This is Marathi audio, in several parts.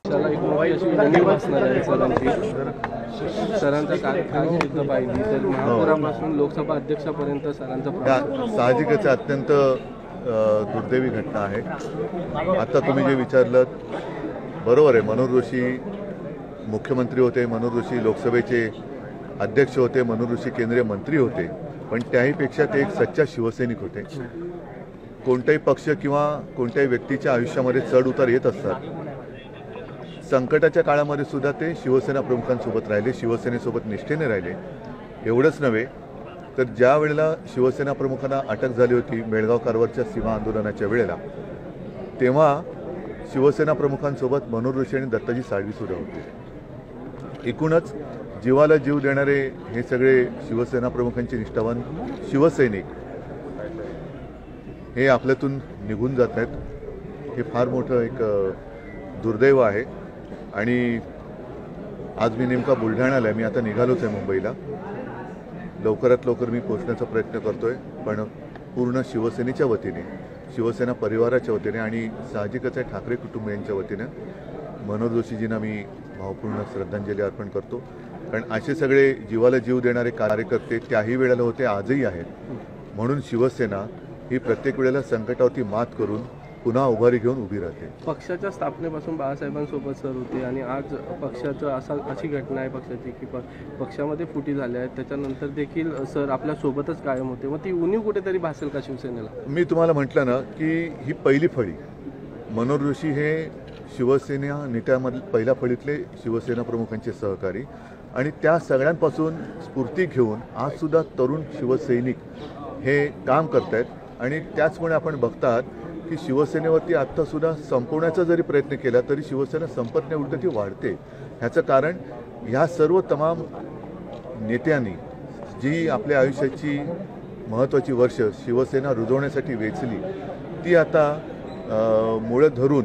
त्याला एक मोबाईल अशी विनंती असणार आहे सरांचा कारकीर्द पाहिली तर महापौरापासून लोकसभा अध्यक्षापर्यंत सरांचा साहजिकच अत्यंत दुर्दैवी घटना आहे। आता तुम्ही जे विचारलं बरोबर आहे। मनोहर जोशी मुख्यमंत्री होते, मनोहर जोशी लोकसभेचे अध्यक्ष होते, मनोहर जोशी केंद्रीय मंत्री होते, पण त्याहीपेक्षा ते एक सच्चा शिवसैनिक होते। कोणताही पक्ष किंवा कोणत्याही व्यक्तीच्या आयुष्यामध्ये चढ उतार येत असतात। संकटाच्या काळामध्ये सुद्धा ते शिवसेना प्रमुखांसोबत राहिले, शिवसेनेसोबत निष्ठेने राहिले। एवढंच नव्हे तर ज्या वेळेला शिवसेना प्रमुखांना अटक झाली होती बेळगाव कारवारच्या सीमा आंदोलनाच्या वेळेला, तेव्हा शिवसेना प्रमुखांसोबत मनोहर जोशी आणि दत्ताजी साळवी सुद्धा होते। एकूणच जीवाला जीव देणारे हे सगळे शिवसेना प्रमुखांचे निष्ठावान शिवसैनिक हे आपल्यातून निघून जात आहेत। हे फार मोठं एक दुर्दैव आहे। आणि आज मी नेमका बुलढाण्याला आहे, मी आता निघालोच आहे मुंबईला। लवकरात लवकर मी पोहोचण्याचा प्रयत्न करतोय, पण पूर्ण शिवसेनेच्या वतीने, शिवसेना परिवाराच्या वतीने आणि साहजिकच आहे ठाकरे कुटुंबियांच्या वतीने मनोहर जोशीजींना मी भावपूर्ण श्रद्धांजली अर्पण करतो। कारण असे सगळे जीवाला जीव देणारे कार्यकर्ते त्याही वेळेला होते, आजही आहेत। म्हणून शिवसेना ही प्रत्येक वेळेला संकटावरती मात करून पुन्हा उभारी घेऊन उभी राहते। पक्षाच्या स्थापनेपासून बाळासाहेबांसोबत सर होते आणि आज पक्षाचं अशी घटना आहे पक्षाची की पक्षामध्ये फुटी झाल्या आहेत, त्याच्यानंतर देखील सर आपल्या सोबतच कायम होते। मग ती उणीव कुठेतरी भासेल का शिवसेनेला? मी तुम्हाला म्हटलं ना की ही पहिली फळी, मनोहर जोशी हे शिवसेना नेत्यामधील पहिल्या फळीतले शिवसेना प्रमुखांचे सहकारी आणि त्या सगळ्यांपासून स्फूर्ती घेऊन आज सुद्धा तरुण शिवसैनिक हे काम करत आहेत। आणि त्याचमुळे आपण बघतात की शिवसेनेवरती आत्तासुद्धा संपवण्याचा जरी प्रयत्न केला तरी शिवसेना संपत नाही, उलट ती वाढते। ह्याचं कारण ह्या सर्व तमाम नेत्यांनी जी आपल्या आयुष्याची महत्त्वाची वर्ष शिवसेना रुजवण्यासाठी वेचली ती आता मुळं धरून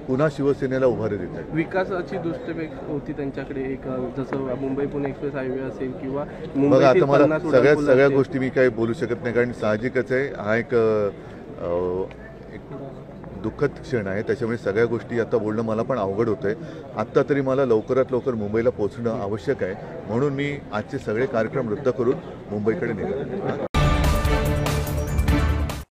पुन्हा शिवसेनेला उभारी देत आहेत। विकासाची दृष्टी होती त्यांच्याकडे, एक जसं मुंबई पुणे एक्सप्रेस हायवे असेल किंवा बघा आता मला सगळ्या गोष्टी मी काही बोलू शकत नाही, कारण साहजिकच आहे हा एक दुःखद क्षण आहे। त्याच्यामुळे सगळ्या गोष्टी आता बोलणं मला पण अवघड होतंय। आत्ता तरी मला लवकरात लवकर मुंबईला पोहोचणं आवश्यक आहे, म्हणून मी आजचे सगळे कार्यक्रम रद्द करून मुंबईकडे निघालो।